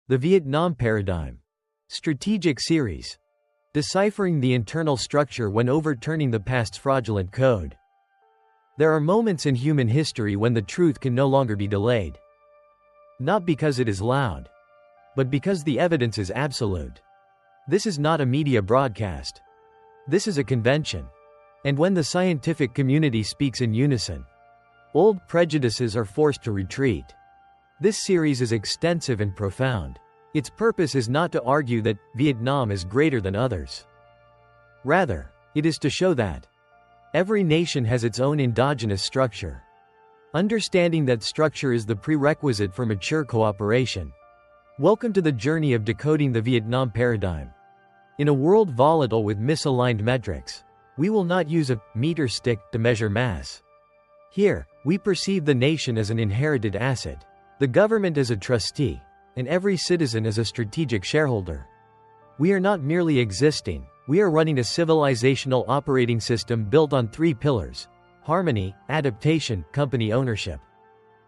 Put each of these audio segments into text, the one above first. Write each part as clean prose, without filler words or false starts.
The Vietnam Paradigm. Strategic Series. Deciphering the internal structure when overturning the past's fraudulent code. There are moments in human history when the truth can no longer be delayed. Not because it is loud, but because the evidence is absolute. This is not a media broadcast. This is a convention. And when the scientific community speaks in unison, old prejudices are forced to retreat. This series is extensive and profound. Its purpose is not to argue that Vietnam is greater than others. Rather, it is to show that every nation has its own endogenous structure. Understanding that structure is the prerequisite for mature cooperation. Welcome to the journey of decoding the Vietnam paradigm. In a world volatile with misaligned metrics, we will not use a meter stick to measure mass. Here, we perceive the nation as an inherited asset, the government as a trustee, and every citizen as a strategic shareholder. We are not merely existing, we are running a civilizational operating system built on three pillars: harmony, adaptation, company ownership.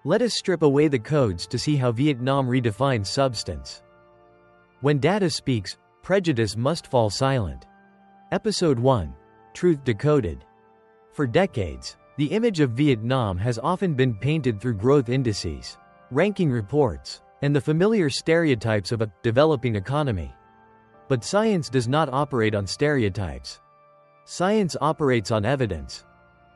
Let us strip away the codes to see how Vietnam redefines substance. When data speaks, prejudice must fall silent. Episode 1. Truth Decoded. For decades, the image of Vietnam has often been painted through growth indices, ranking reports, and the familiar stereotypes of a developing economy. But science does not operate on stereotypes. Science operates on evidence.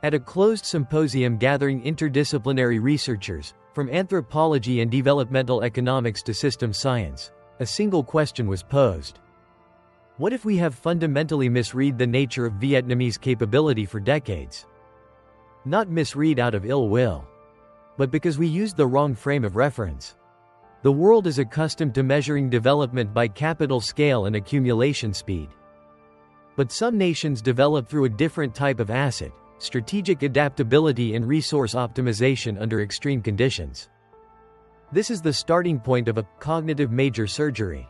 At a closed symposium gathering interdisciplinary researchers, from anthropology and developmental economics to systems science, a single question was posed. What if we have fundamentally misread the nature of Vietnamese capability for decades? Not misread out of ill will, but because we used the wrong frame of reference. The world is accustomed to measuring development by capital scale and accumulation speed. But some nations develop through a different type of asset: strategic adaptability and resource optimization under extreme conditions. This is the starting point of a cognitive major surgery.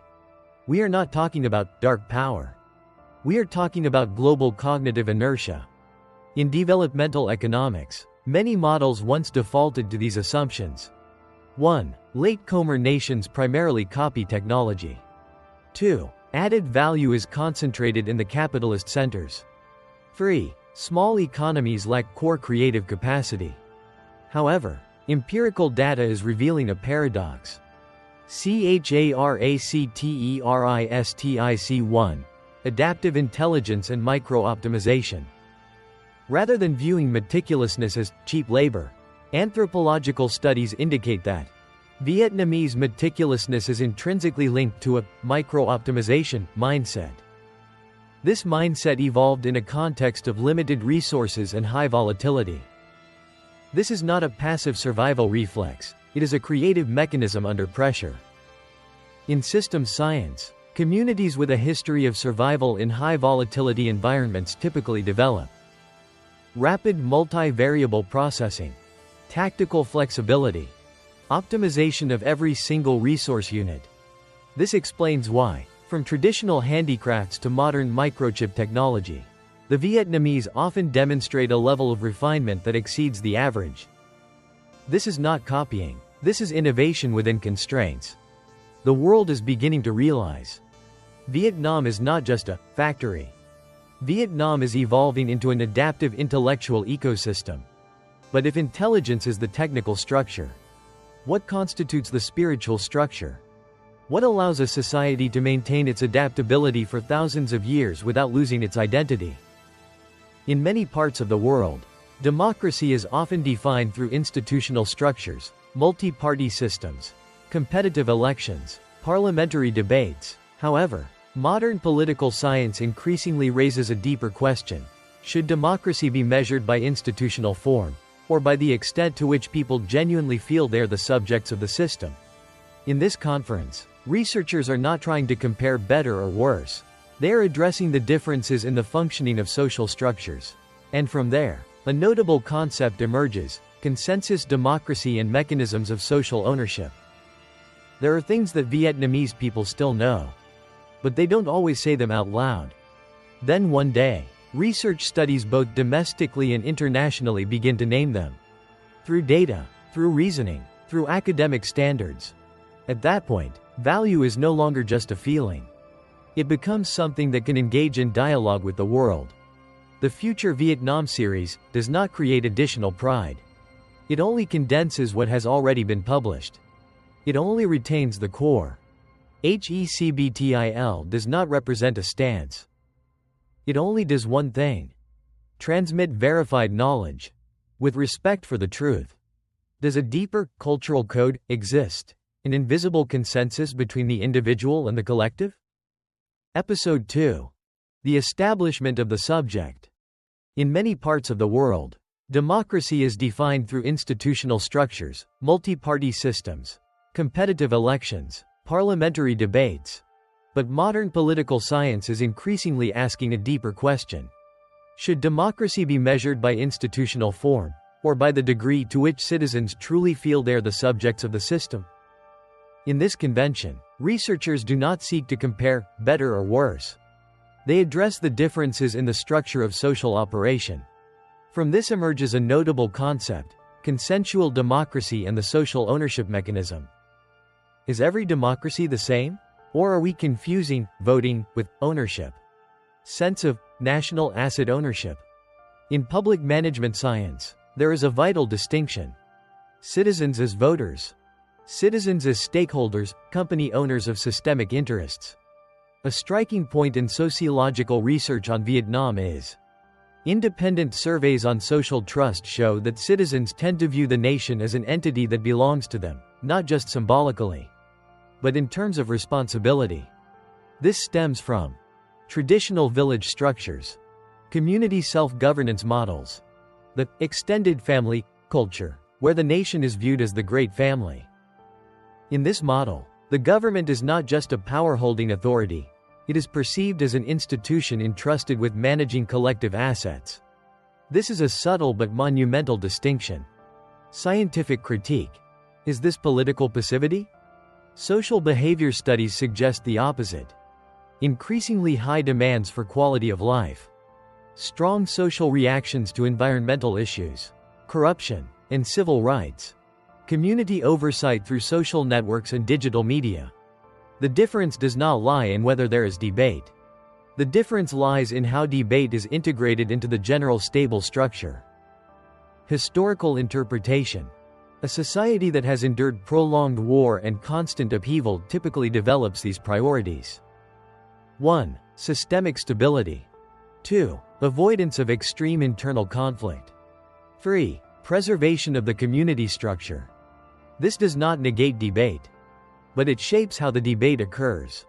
We are not talking about dark power. We are talking about global cognitive inertia. In developmental economics, many models once defaulted to these assumptions. 1. Latecomer nations primarily copy technology. 2. Added value is concentrated in the capitalist centers. 3. Small economies lack core creative capacity. However, empirical data is revealing a paradox. Characteristic 1. Adaptive intelligence and micro-optimization. Rather than viewing meticulousness as cheap labor, anthropological studies indicate that Vietnamese meticulousness is intrinsically linked to a micro-optimization mindset. This mindset evolved in a context of limited resources and high volatility. This is not a passive survival reflex, it is a creative mechanism under pressure. In systems science, communities with a history of survival in high volatility environments typically develop rapid multi-variable processing, tactical flexibility, optimization of every single resource unit. This explains why, from traditional handicrafts to modern microchip technology, the Vietnamese often demonstrate a level of refinement that exceeds the average. This is not copying, this is innovation within constraints. The world is beginning to realize Vietnam is not just a factory. Vietnam is evolving into an adaptive intellectual ecosystem. But if intelligence is the technical structure, what constitutes the spiritual structure? What allows a society to maintain its adaptability for thousands of years without losing its identity? In many parts of the world, democracy is often defined through institutional structures, multi-party systems, competitive elections, parliamentary debates. However, modern political science increasingly raises a deeper question: should democracy be measured by institutional form, or by the extent to which people genuinely feel they are the subjects of the system? In this conference, researchers are not trying to compare better or worse. They are addressing the differences in the functioning of social structures. And from there, a notable concept emerges: consensus democracy and mechanisms of social ownership. There are things that Vietnamese people still know, but they don't always say them out loud. Then one day, research studies both domestically and internationally begin to name them. Through data, through reasoning, through academic standards. At that point, Value is no longer just a feeling. It becomes something that can engage in dialogue with the world. The Future Vietnam series does not create additional pride. It only condenses what has already been published. It only retains the core. HECBTIL does not represent a stance. It only does one thing: transmit verified knowledge, with respect for the truth. Does a deeper, cultural code exist? An invisible consensus between the individual and the collective? Episode 2. The establishment of the subject. In many parts of the world, democracy is defined through institutional structures, multi-party systems, competitive elections, parliamentary debates. But modern political science is increasingly asking a deeper question. Should democracy be measured by institutional form, or by the degree to which citizens truly feel they are the subjects of the system? In this convention, researchers do not seek to compare better or worse. They address the differences in the structure of social operation. From this emerges a notable concept: consensual democracy and the social ownership mechanism. Is every democracy the same? Or are we confusing voting with ownership? Sense of national asset ownership. In public management science, there is a vital distinction. Citizens as voters. Citizens as stakeholders, company owners of systemic interests. A striking point in sociological research on Vietnam is independent surveys on social trust show that citizens tend to view the nation as an entity that belongs to them, not just symbolically, but in terms of responsibility. This stems from traditional village structures, community self-governance models, the extended family culture, where the nation is viewed as the great family. In this model, the government is not just a power-holding authority. It is perceived as an institution entrusted with managing collective assets. This is a subtle but monumental distinction. Scientific critique. Is this political passivity? Social behavior studies suggest the opposite. Increasingly high demands for quality of life, strong social reactions to environmental issues, corruption, and civil rights, community oversight through social networks and digital media. The difference does not lie in whether there is debate. The difference lies in how debate is integrated into the general stable structure. Historical interpretation. A society that has endured prolonged war and constant upheaval typically develops these priorities. 1. Systemic stability. 2. Avoidance of extreme internal conflict. 3. Preservation of the community structure. This does not negate debate, but it shapes how the debate occurs.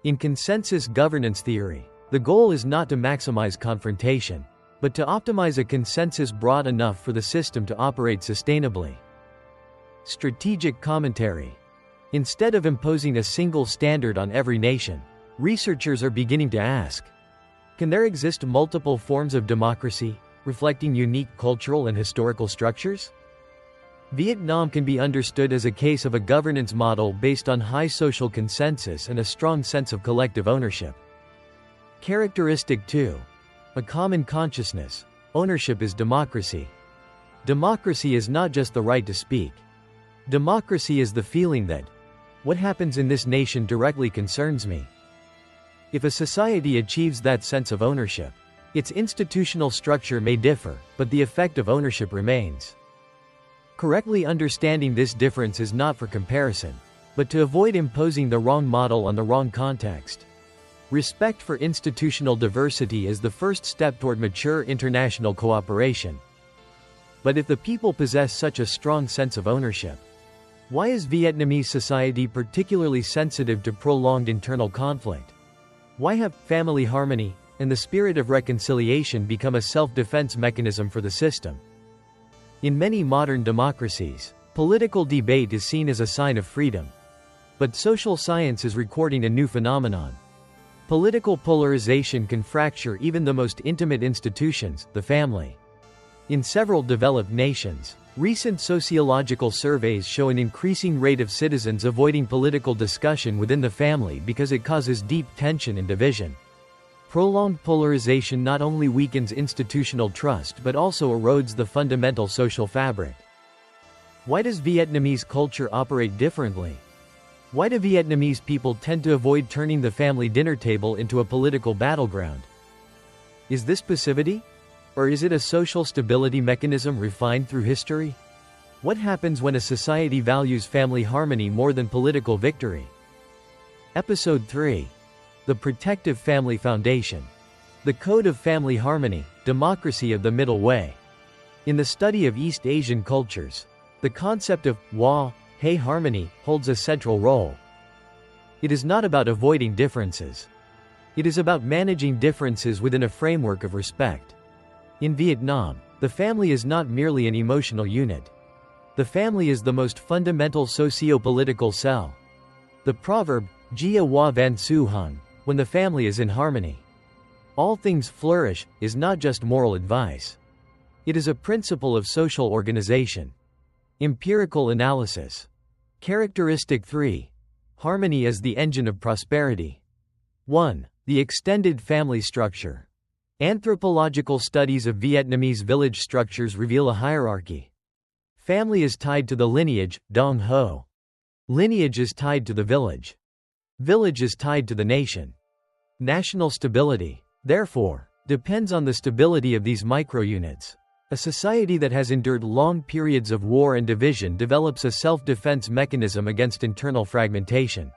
In consensus governance theory, the goal is not to maximize confrontation, but to optimize a consensus broad enough for the system to operate sustainably. Strategic commentary. Instead of imposing a single standard on every nation, researchers are beginning to ask, can there exist multiple forms of democracy, reflecting unique cultural and historical structures? Vietnam can be understood as a case of a governance model based on high social consensus and a strong sense of collective ownership. Characteristic 2. A common consciousness. Ownership is democracy. Democracy is not just the right to speak. Democracy is the feeling that what happens in this nation directly concerns me. If a society achieves that sense of ownership, its institutional structure may differ, but the effect of ownership remains. Correctly understanding this difference is not for comparison, but to avoid imposing the wrong model on the wrong context. Respect for institutional diversity is the first step toward mature international cooperation. But if the people possess such a strong sense of ownership, why is Vietnamese society particularly sensitive to prolonged internal conflict? Why have family harmony and the spirit of reconciliation become a self-defense mechanism for the system? In many modern democracies, political debate is seen as a sign of freedom. But social science is recording a new phenomenon. Political polarization can fracture even the most intimate institutions, the family. In several developed nations, recent sociological surveys show an increasing rate of citizens avoiding political discussion within the family because it causes deep tension and division. Prolonged polarization not only weakens institutional trust but also erodes the fundamental social fabric. Why does Vietnamese culture operate differently? Why do Vietnamese people tend to avoid turning the family dinner table into a political battleground? Is this passivity? Or is it a social stability mechanism refined through history? What happens when a society values family harmony more than political victory? Episode 3. The Protective Family Foundation. The Code of Family Harmony, Democracy of the Middle Way. In the study of East Asian cultures, the concept of Hei harmony holds a central role. It is not about avoiding differences. It is about managing differences within a framework of respect. In Vietnam, the family is not merely an emotional unit. The family is the most fundamental socio-political cell. The proverb, Jia Hua Van Su Hung, when the family is in harmony, all things flourish, is not just moral advice. It is a principle of social organization. Empirical analysis. Characteristic 3. Harmony as the engine of prosperity. 1. The extended family structure. Anthropological studies of Vietnamese village structures reveal a hierarchy. Family is tied to the lineage, Dong Ho. Lineage is tied to the village. Village is tied to the nation. National stability, therefore, depends on the stability of these microunits. A society that has endured long periods of war and division develops a self-defense mechanism against internal fragmentation.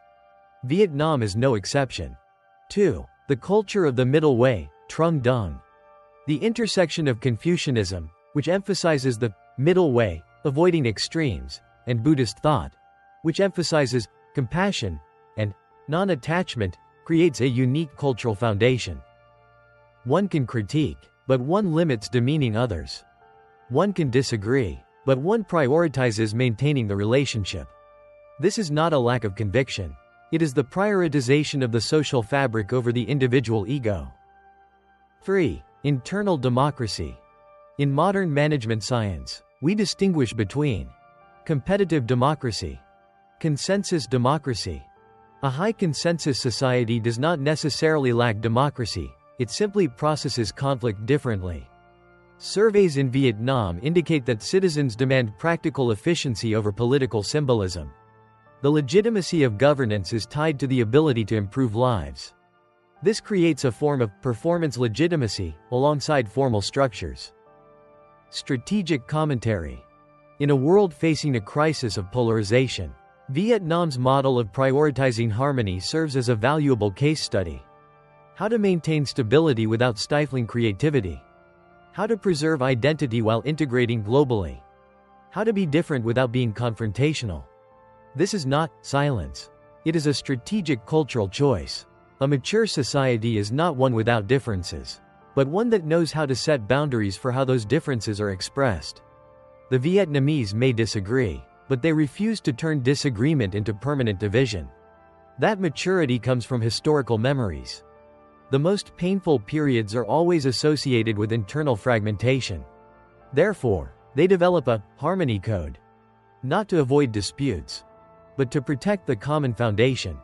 Vietnam is no exception. 2. The culture of the middle way, Trung Dung. The intersection of Confucianism, which emphasizes the middle way, avoiding extremes, and Buddhist thought, which emphasizes compassion and non-attachment, creates a unique cultural foundation. One can critique, but one limits demeaning others. One can disagree, but one prioritizes maintaining the relationship. This is not a lack of conviction. It is the prioritization of the social fabric over the individual ego. 3. Internal democracy. In modern management science, we distinguish between competitive democracy, consensus democracy. A high consensus society does not necessarily lack democracy, it simply processes conflict differently. Surveys in Vietnam indicate that citizens demand practical efficiency over political symbolism. The legitimacy of governance is tied to the ability to improve lives. This creates a form of performance legitimacy alongside formal structures. Strategic commentary. In a world facing a crisis of polarization, Vietnam's model of prioritizing harmony serves as a valuable case study. How to maintain stability without stifling creativity. How to preserve identity while integrating globally. How to be different without being confrontational. This is not silence. It is a strategic cultural choice. A mature society is not one without differences, but one that knows how to set boundaries for how those differences are expressed. The Vietnamese may disagree, but they refuse to turn disagreement into permanent division. That maturity comes from historical memories. The most painful periods are always associated with internal fragmentation. Therefore, they develop a harmony code. Not to avoid disputes, but to protect the common foundation.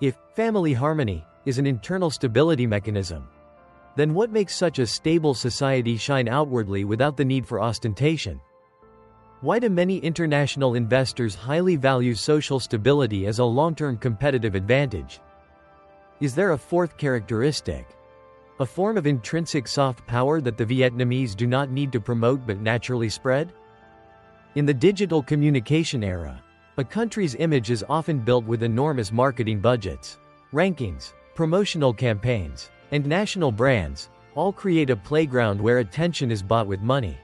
If family harmony is an internal stability mechanism, then what makes such a stable society shine outwardly without the need for ostentation? Why do many international investors highly value social stability as a long-term competitive advantage? Is there a fourth characteristic? A form of intrinsic soft power that the Vietnamese do not need to promote but naturally spread? In the digital communication era, a country's image is often built with enormous marketing budgets. Rankings, promotional campaigns, and national brands all create a playground where attention is bought with money.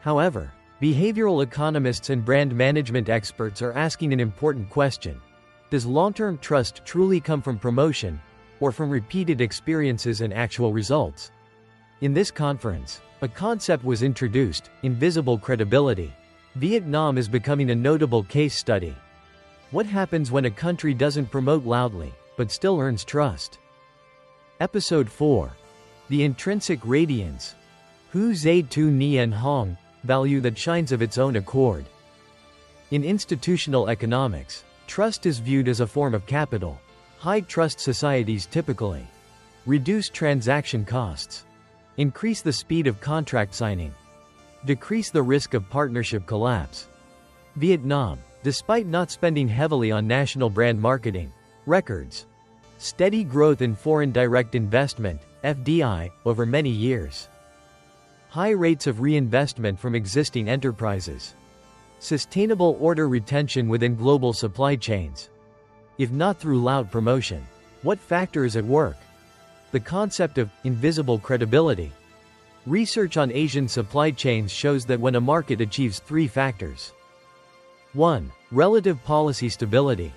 However, behavioral economists and brand management experts are asking an important question. Does long-term trust truly come from promotion, or from repeated experiences and actual results? In this conference, a concept was introduced, invisible credibility. Vietnam is becoming a notable case study. What happens when a country doesn't promote loudly, but still earns trust? Episode 4. The Intrinsic Radiance. Hu Zai Tu Nien Hong, value that shines of its own accord. In institutional economics, trust is viewed as a form of capital. High-trust societies typically reduce transaction costs, increase the speed of contract signing, decrease the risk of partnership collapse. Vietnam, despite not spending heavily on national brand marketing. Records. Steady growth in foreign direct investment, FDI, over many years. High rates of reinvestment from existing enterprises. Sustainable order retention within global supply chains. If not through loud promotion. What factor is at work? The concept of invisible credibility. Research on Asian supply chains shows that when a market achieves three factors: 1. Relative policy stability.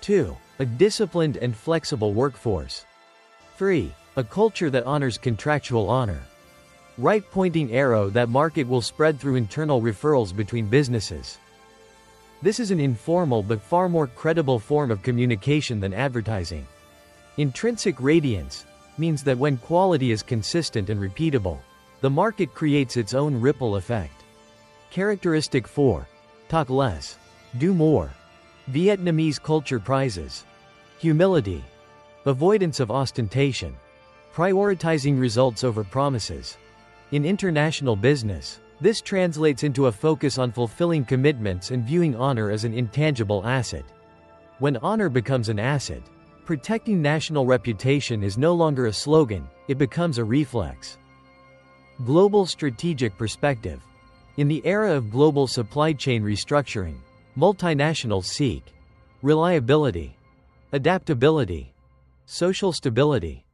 2. A disciplined and flexible workforce. 3. A culture that honors contractual honor. Right pointing arrow, that market will spread through internal referrals between businesses. This is an informal but far more credible form of communication than advertising. Intrinsic radiance means that when quality is consistent and repeatable, the market creates its own ripple effect. Characteristic 4. Talk less. Do more. Vietnamese culture prizes humility, avoidance of ostentation, prioritizing results over promises. In international business, this translates into a focus on fulfilling commitments and viewing honor as an intangible asset. When honor becomes an asset, protecting national reputation is no longer a slogan, it becomes a reflex. Global strategic perspective. In the era of global supply chain restructuring, multinationals seek reliability, adaptability, social stability.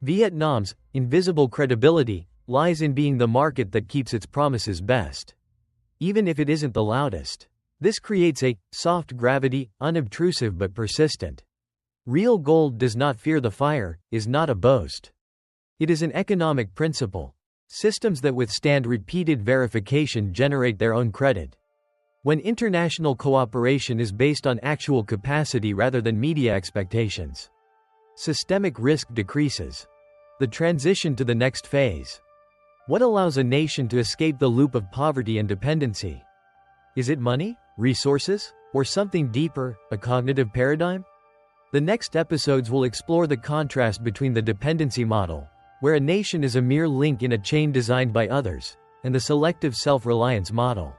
Vietnam's invisible credibility lies in being the market that keeps its promises best, even if it isn't the loudest. This creates a soft gravity, unobtrusive but persistent. Real gold does not fear the fire, is not a boast. It is an economic principle. Systems that withstand repeated verification generate their own credit. When international cooperation is based on actual capacity rather than media expectations, systemic risk decreases. The transition to the next phase. What allows a nation to escape the loop of poverty and dependency? Is it money, resources, or something deeper, a cognitive paradigm? The next episodes will explore the contrast between the dependency model, where a nation is a mere link in a chain designed by others, and the selective self-reliance model,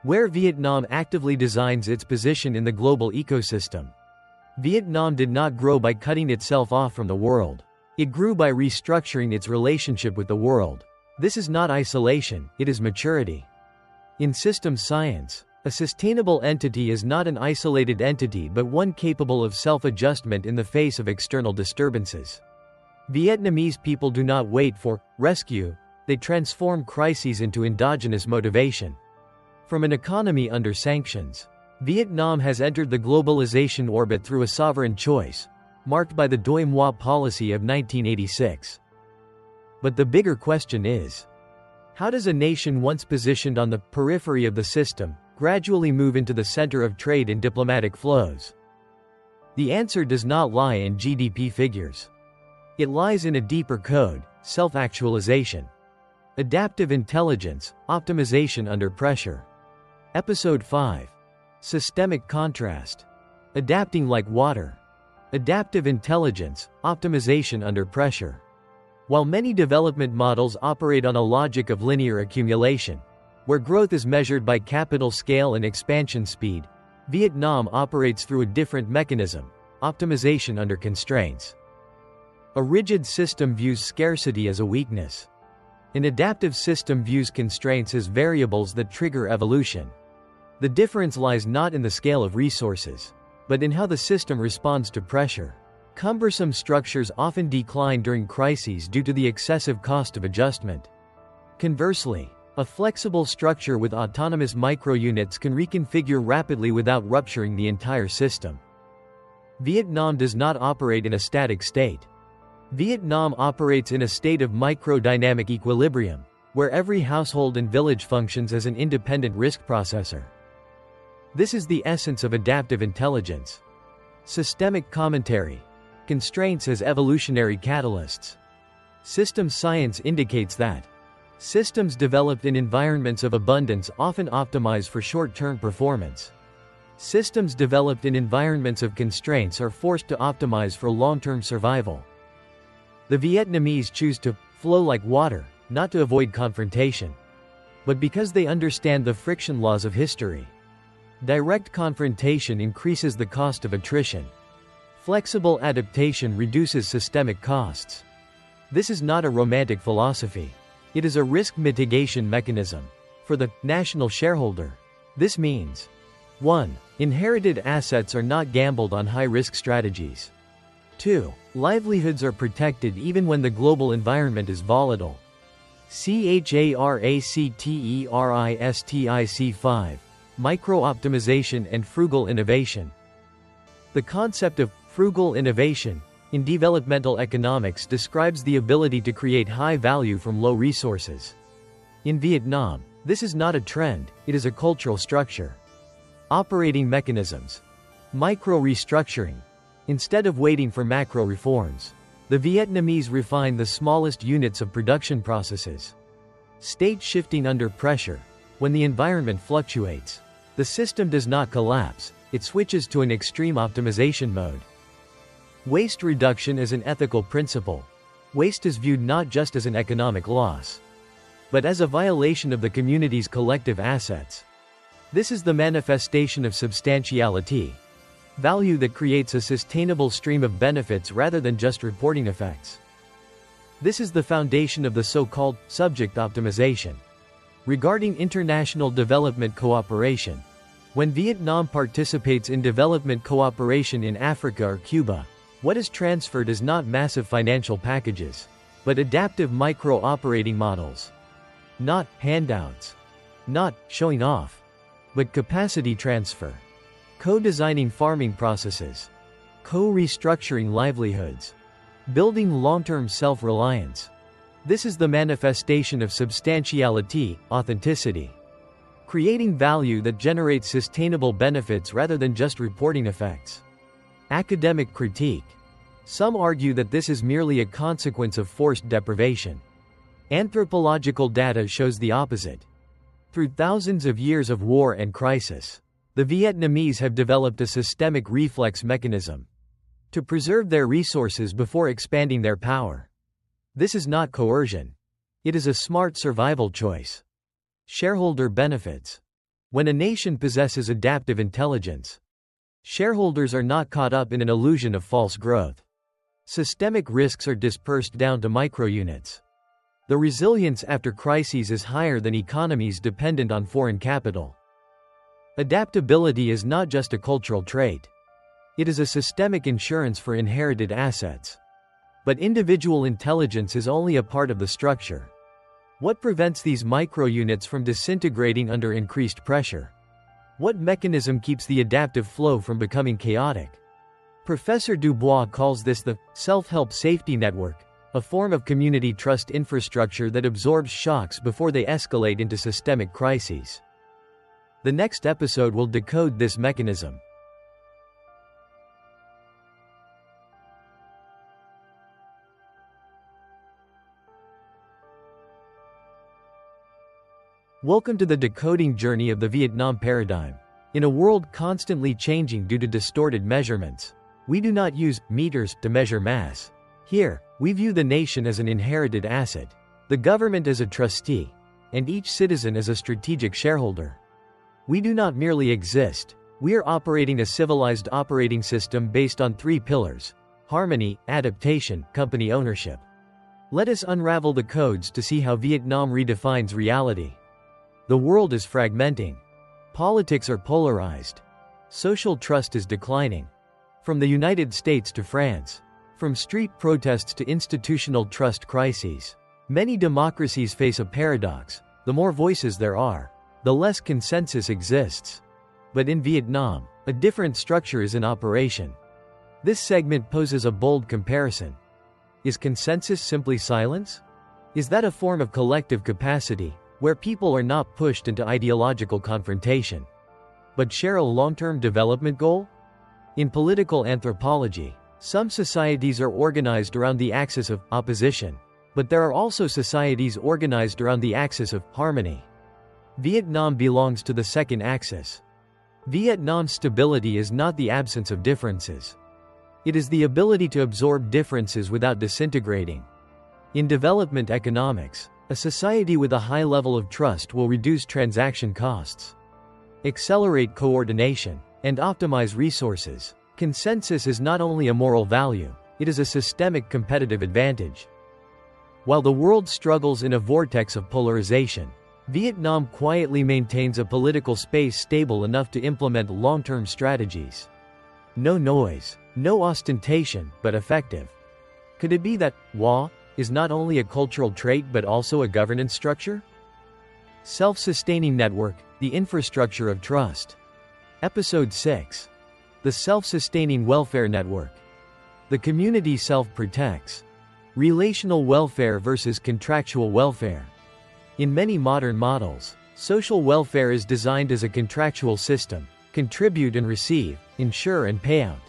where Vietnam actively designs its position in the global ecosystem. Vietnam did not grow by cutting itself off from the world. It grew by restructuring its relationship with the world. This is not isolation, it is maturity. In systems science, a sustainable entity is not an isolated entity but one capable of self-adjustment in the face of external disturbances. Vietnamese people do not wait for rescue, they transform crises into endogenous motivation. From an economy under sanctions, Vietnam has entered the globalization orbit through a sovereign choice, marked by the Doi Moi policy of 1986. But the bigger question is, how does a nation once positioned on the periphery of the system gradually move into the center of trade and diplomatic flows? The answer does not lie in GDP figures. It lies in a deeper code: self-actualization, adaptive intelligence, optimization under pressure. Episode 5. Systemic contrast. Adapting like water. Adaptive intelligence, optimization under pressure. While many development models operate on a logic of linear accumulation, where growth is measured by capital scale and expansion speed, Vietnam operates through a different mechanism: optimization under constraints. A rigid system views scarcity as a weakness. An adaptive system views constraints as variables that trigger evolution. The difference lies not in the scale of resources, but in how the system responds to pressure. Cumbersome structures often decline during crises due to the excessive cost of adjustment. Conversely, a flexible structure with autonomous microunits can reconfigure rapidly without rupturing the entire system. Vietnam does not operate in a static state. Vietnam operates in a state of microdynamic equilibrium, where every household and village functions as an independent risk processor. This is the essence of adaptive intelligence. Systemic commentary. Constraints as evolutionary catalysts. Systems science indicates that systems developed in environments of abundance often optimize for short-term performance. Systems developed in environments of constraints are forced to optimize for long-term survival. The Vietnamese choose to flow like water, not to avoid confrontation, but because they understand the friction laws of history. Direct confrontation increases the cost of attrition. Flexible adaptation reduces systemic costs. This is not a romantic philosophy. It is a risk mitigation mechanism. For the national shareholder, this means 1. Inherited assets are not gambled on high-risk strategies. 2. Livelihoods are protected even when the global environment is volatile. CHARACTERISTIC 5. Micro-optimization and frugal innovation. The concept of frugal innovation in developmental economics describes the ability to create high value from low resources. In Vietnam, this is not a trend, it is a cultural structure. Operating mechanisms. Micro-restructuring. Instead of waiting for macro reforms, the Vietnamese refine the smallest units of production processes. State shifting under pressure. When the environment fluctuates, the system does not collapse, it switches to an extreme optimization mode. Waste reduction is an ethical principle. Waste is viewed not just as an economic loss, but as a violation of the community's collective assets. This is the manifestation of substantiality. Value that creates a sustainable stream of benefits rather than just reporting effects. This is the foundation of the so-called subject optimization. Regarding international development cooperation, when Vietnam participates in development cooperation in Africa or Cuba, what is transferred is not massive financial packages, but adaptive micro-operating models. Not handouts. Not showing off, but capacity transfer. Co-designing farming processes. Co-restructuring livelihoods. Building long-term self-reliance. This is the manifestation of substantiality, authenticity. Creating value that generates sustainable benefits rather than just reporting effects. Academic critique. Some argue that this is merely a consequence of forced deprivation. Anthropological data shows the opposite. Through thousands of years of war and crisis, the Vietnamese have developed a systemic reflex mechanism to preserve their resources before expanding their power. This is not coercion. It is a smart survival choice. Shareholder benefits. When a nation possesses adaptive intelligence, shareholders are not caught up in an illusion of false growth. Systemic risks are dispersed down to microunits. The resilience after crises is higher than economies dependent on foreign capital. Adaptability is not just a cultural trait. It is a systemic insurance for inherited assets. But individual intelligence is only a part of the structure. What prevents these microunits from disintegrating under increased pressure? What mechanism keeps the adaptive flow from becoming chaotic? Professor Dubois calls this the self-help safety network, a form of community trust infrastructure that absorbs shocks before they escalate into systemic crises. The next episode will decode this mechanism. Welcome to the decoding journey of the Vietnam paradigm. In a world constantly changing due to distorted measurements, we do not use meters to measure mass. Here, we view the nation as an inherited asset, the government as a trustee, and each citizen as a strategic shareholder. We do not merely exist, we are operating a civilized operating system based on three pillars: harmony, adaptation, company ownership. Let us unravel the codes to see how Vietnam redefines reality. The world is fragmenting. Politics are polarized. Social trust is declining. From the United States to France. From street protests to institutional trust crises. Many democracies face a paradox: the more voices there are, the less consensus exists. But in Vietnam, a different structure is in operation. This segment poses a bold comparison. Is consensus simply silence? Is that a form of collective capacity, where people are not pushed into ideological confrontation, but share a long-term development goal? In political anthropology, some societies are organized around the axis of opposition, but there are also societies organized around the axis of harmony. Vietnam belongs to the second axis. Vietnam's stability is not the absence of differences. It is the ability to absorb differences without disintegrating. In development economics, a society with a high level of trust will reduce transaction costs. accelerate coordination, and optimize resources. Consensus is not only a moral value, it is a systemic competitive advantage. While the world struggles in a vortex of polarization, Vietnam quietly maintains a political space stable enough to implement long-term strategies. No noise, no ostentation, but effective. Could it be that "wa" is not only a cultural trait but also a governance structure? Self-sustaining network, the infrastructure of trust. Episode 6. The self-sustaining welfare network. The community self-protects. Relational welfare versus contractual welfare. In many modern models, social welfare is designed as a contractual system: contribute and receive, insure and payout.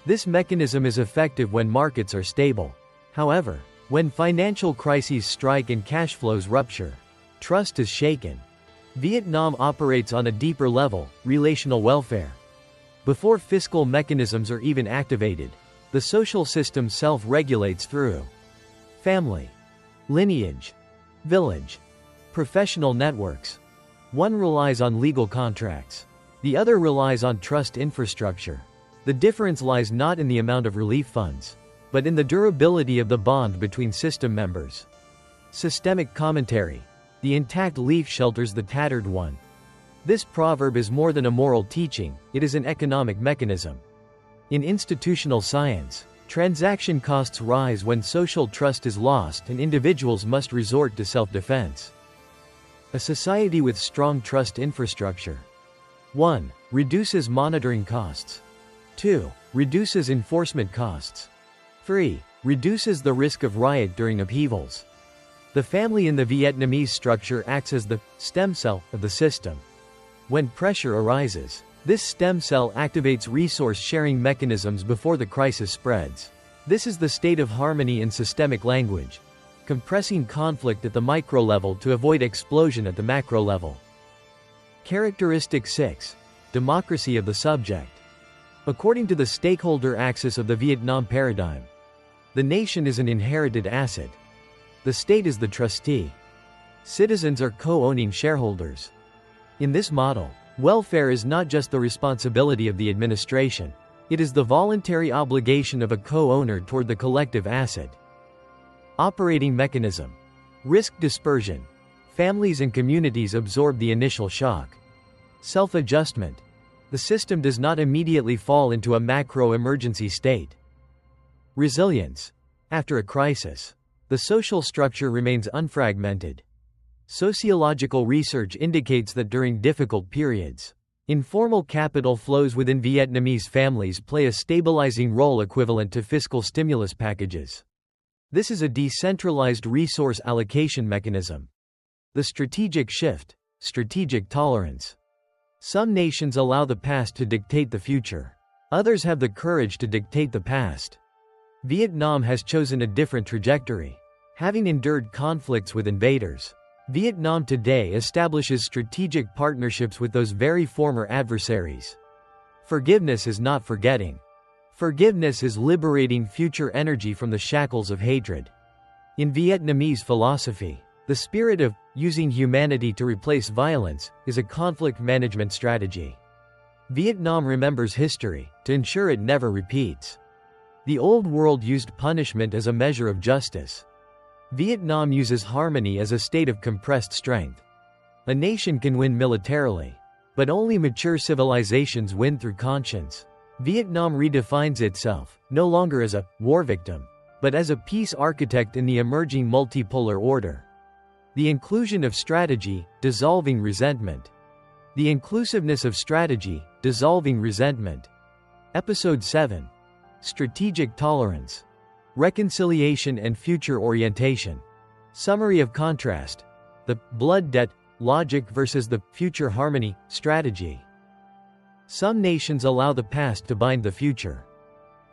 This mechanism is effective when markets are stable. However, when financial crises strike and cash flows rupture, trust is shaken. Vietnam operates on a deeper level: relational welfare. Before fiscal mechanisms are even activated, the social system self-regulates through family, lineage, village, professional networks. One relies on legal contracts. The other relies on trust infrastructure. The difference lies not in the amount of relief funds, but in the durability of the bond between system members. Systemic commentary. The intact leaf shelters the tattered one. This proverb is more than a moral teaching, it is an economic mechanism. In institutional science, transaction costs rise when social trust is lost and individuals must resort to self-defense. A society with strong trust infrastructure. 1. Reduces monitoring costs. 2. Reduces enforcement costs. 3. Reduces the risk of riot during upheavals. The family in the Vietnamese structure acts as the stem cell of the system. When pressure arises, this stem cell activates resource-sharing mechanisms before the crisis spreads. This is the state of harmony in systemic language, compressing conflict at the micro level to avoid explosion at the macro level. Characteristic 6. Democracy of the subject. According to the stakeholder axis of the Vietnam paradigm, the nation is an inherited asset. The state is the trustee. Citizens are co-owning shareholders. In this model, welfare is not just the responsibility of the administration, it is the voluntary obligation of a co-owner toward the collective asset. Operating mechanism. Risk dispersion. Families and communities absorb the initial shock. Self-adjustment. The system does not immediately fall into a macro-emergency state. Resilience. After a crisis, the social structure remains unfragmented. Sociological research indicates that during difficult periods, informal capital flows within Vietnamese families play a stabilizing role equivalent to fiscal stimulus packages. This is a decentralized resource allocation mechanism. The strategic shift, strategic tolerance. Some nations allow the past to dictate the future. Others have the courage to dictate the past. Vietnam has chosen a different trajectory. Having endured conflicts with invaders, Vietnam today establishes strategic partnerships with those very former adversaries. Forgiveness is not forgetting. Forgiveness is liberating future energy from the shackles of hatred. In Vietnamese philosophy, the spirit of using humanity to replace violence is a conflict management strategy. Vietnam remembers history to ensure it never repeats. The old world used punishment as a measure of justice. Vietnam uses harmony as a state of compressed strength. A nation can win militarily, but only mature civilizations win through conscience. Vietnam redefines itself, no longer as a war victim, but as a peace architect in the emerging multipolar order. The inclusion of strategy, dissolving resentment. The inclusiveness of strategy, dissolving resentment. Episode 7. Strategic tolerance. Reconciliation and future orientation. Summary of contrast. The blood debt logic versus the future harmony strategy. Some nations allow the past to bind the future.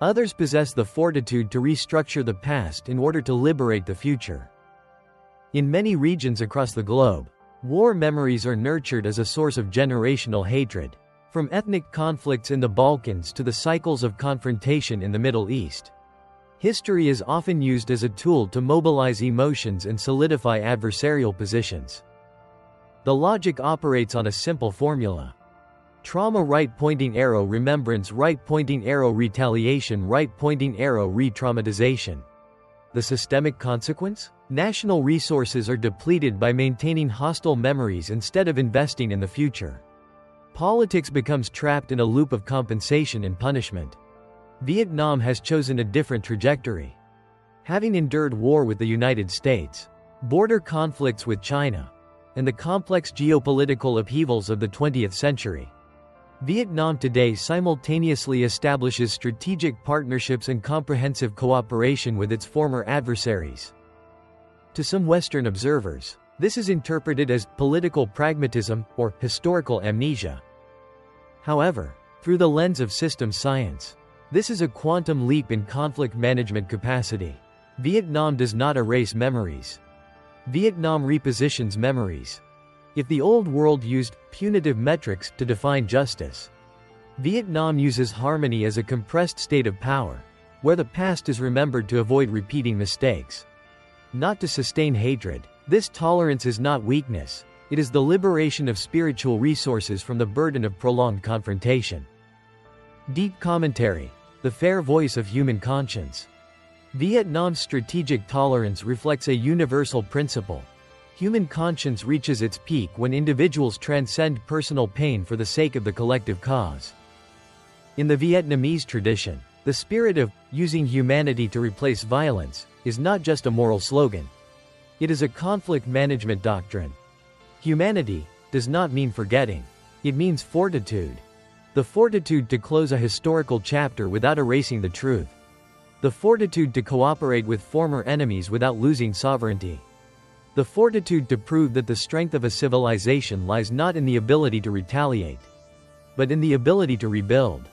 Others possess the fortitude to restructure the past in order to liberate the future. In many regions across the globe, war memories are nurtured as a source of generational hatred. From ethnic conflicts in the Balkans to the cycles of confrontation in the Middle East. History is often used as a tool to mobilize emotions and solidify adversarial positions. The logic operates on a simple formula. Trauma right-pointing arrow remembrance right-pointing arrow retaliation right-pointing arrow re-traumatization. The systemic consequence? National resources are depleted by maintaining hostile memories instead of investing in the future. Politics becomes trapped in a loop of compensation and punishment. Vietnam has chosen a different trajectory. Having endured war with the United States, border conflicts with China, and the complex geopolitical upheavals of the 20th century, Vietnam today simultaneously establishes strategic partnerships and comprehensive cooperation with its former adversaries. To some Western observers, this is interpreted as political pragmatism or historical amnesia. However, through the lens of systems science, this is a quantum leap in conflict management capacity. Vietnam does not erase memories. Vietnam repositions memories. If the old world used punitive metrics to define justice, Vietnam uses harmony as a compressed state of power, where the past is remembered to avoid repeating mistakes, not to sustain hatred. This tolerance is not weakness, it is the liberation of spiritual resources from the burden of prolonged confrontation. Deep commentary. The fair voice of human conscience. Vietnam's strategic tolerance reflects a universal principle. Human conscience reaches its peak when individuals transcend personal pain for the sake of the collective cause. In the Vietnamese tradition, the spirit of using humanity to replace violence is not just a moral slogan. It is a conflict management doctrine. Humanity does not mean forgetting. It means fortitude. The fortitude to close a historical chapter without erasing the truth. The fortitude to cooperate with former enemies without losing sovereignty. The fortitude to prove that the strength of a civilization lies not in the ability to retaliate, but in the ability to rebuild.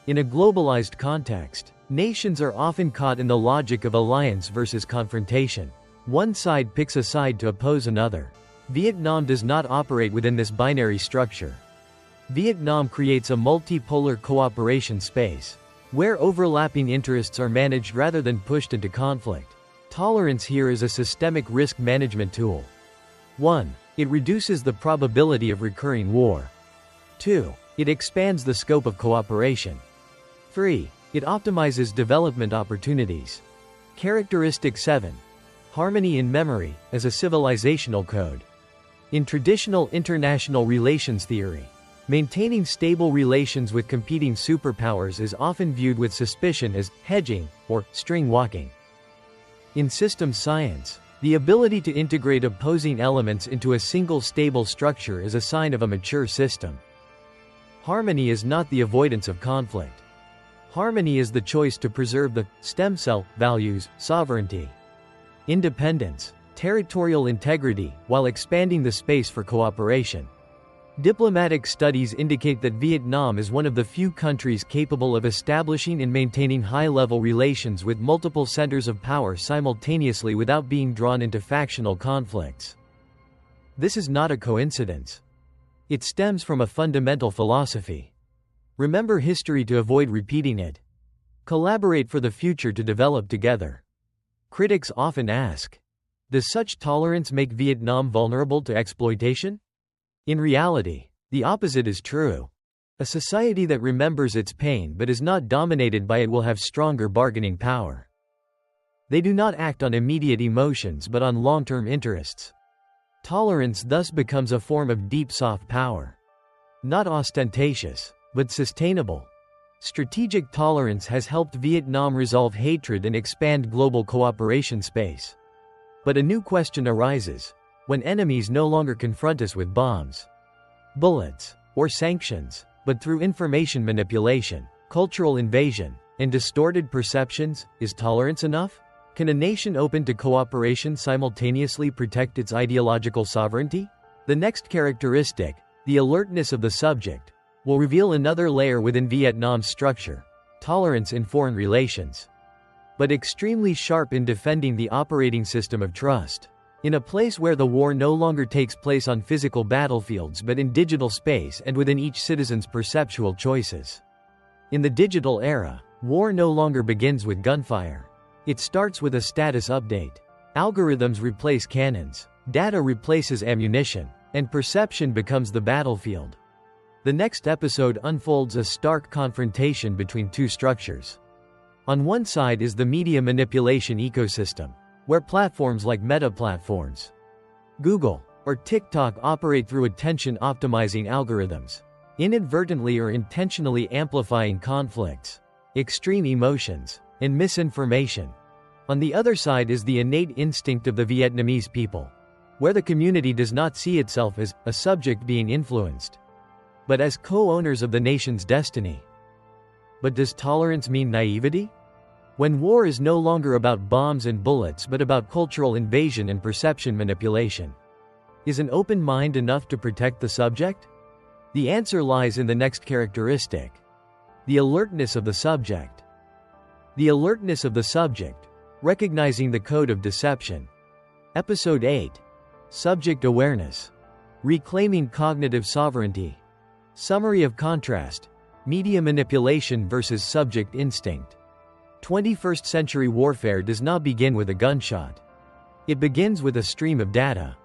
In a globalized context, nations are often caught in the logic of alliance versus confrontation. One side picks a side to oppose another. Vietnam does not operate within this binary structure. Vietnam creates a multipolar cooperation space, where overlapping interests are managed rather than pushed into conflict. Tolerance here is a systemic risk management tool. 1. It reduces the probability of recurring war. 2. It expands the scope of cooperation. 3. It optimizes development opportunities. Characteristic 7. Harmony in memory, as a civilizational code. In traditional international relations theory, maintaining stable relations with competing superpowers is often viewed with suspicion as hedging or string walking. In systems science, the ability to integrate opposing elements into a single stable structure is a sign of a mature system. Harmony is not the avoidance of conflict. Harmony is the choice to preserve the stem cell values, sovereignty, independence, territorial integrity, while expanding the space for cooperation. Diplomatic studies indicate that Vietnam is one of the few countries capable of establishing and maintaining high-level relations with multiple centers of power simultaneously without being drawn into factional conflicts. This is not a coincidence. It stems from a fundamental philosophy. Remember history to avoid repeating it. Collaborate for the future to develop together. Critics often ask, does such tolerance make Vietnam vulnerable to exploitation? In reality, the opposite is true. A society that remembers its pain but is not dominated by it will have stronger bargaining power. They do not act on immediate emotions but on long-term interests. Tolerance thus becomes a form of deep soft power. Not ostentatious, but sustainable. Strategic tolerance has helped Vietnam resolve hatred and expand global cooperation space. But a new question arises. When enemies no longer confront us with bombs, bullets, or sanctions, but through information manipulation, cultural invasion, and distorted perceptions, is tolerance enough? Can a nation open to cooperation simultaneously protect its ideological sovereignty? The next characteristic, the alertness of the subject, will reveal another layer within Vietnam's structure: tolerance in foreign relations, but extremely sharp in defending the operating system of trust. In a place where the war no longer takes place on physical battlefields but in digital space and within each citizen's perceptual choices. In the digital era, war no longer begins with gunfire. It starts with a status update. Algorithms replace cannons, data replaces ammunition, and perception becomes the battlefield. The next episode unfolds a stark confrontation between two structures. On one side is the media manipulation ecosystem, where platforms like Meta platforms, Google, or TikTok operate through attention-optimizing algorithms, inadvertently or intentionally amplifying conflicts, extreme emotions, and misinformation. On the other side is the innate instinct of the Vietnamese people, where the community does not see itself as a subject being influenced, but as co-owners of the nation's destiny. But does tolerance mean naivety? When war is no longer about bombs and bullets but about cultural invasion and perception manipulation, is an open mind enough to protect the subject? The answer lies in the next characteristic: the alertness of the subject. The alertness of the subject, recognizing the code of deception. Episode 8. Subject awareness. Reclaiming cognitive sovereignty. Summary of contrast. Media manipulation versus subject instinct. 21st century warfare does not begin with a gunshot. It begins with a stream of data.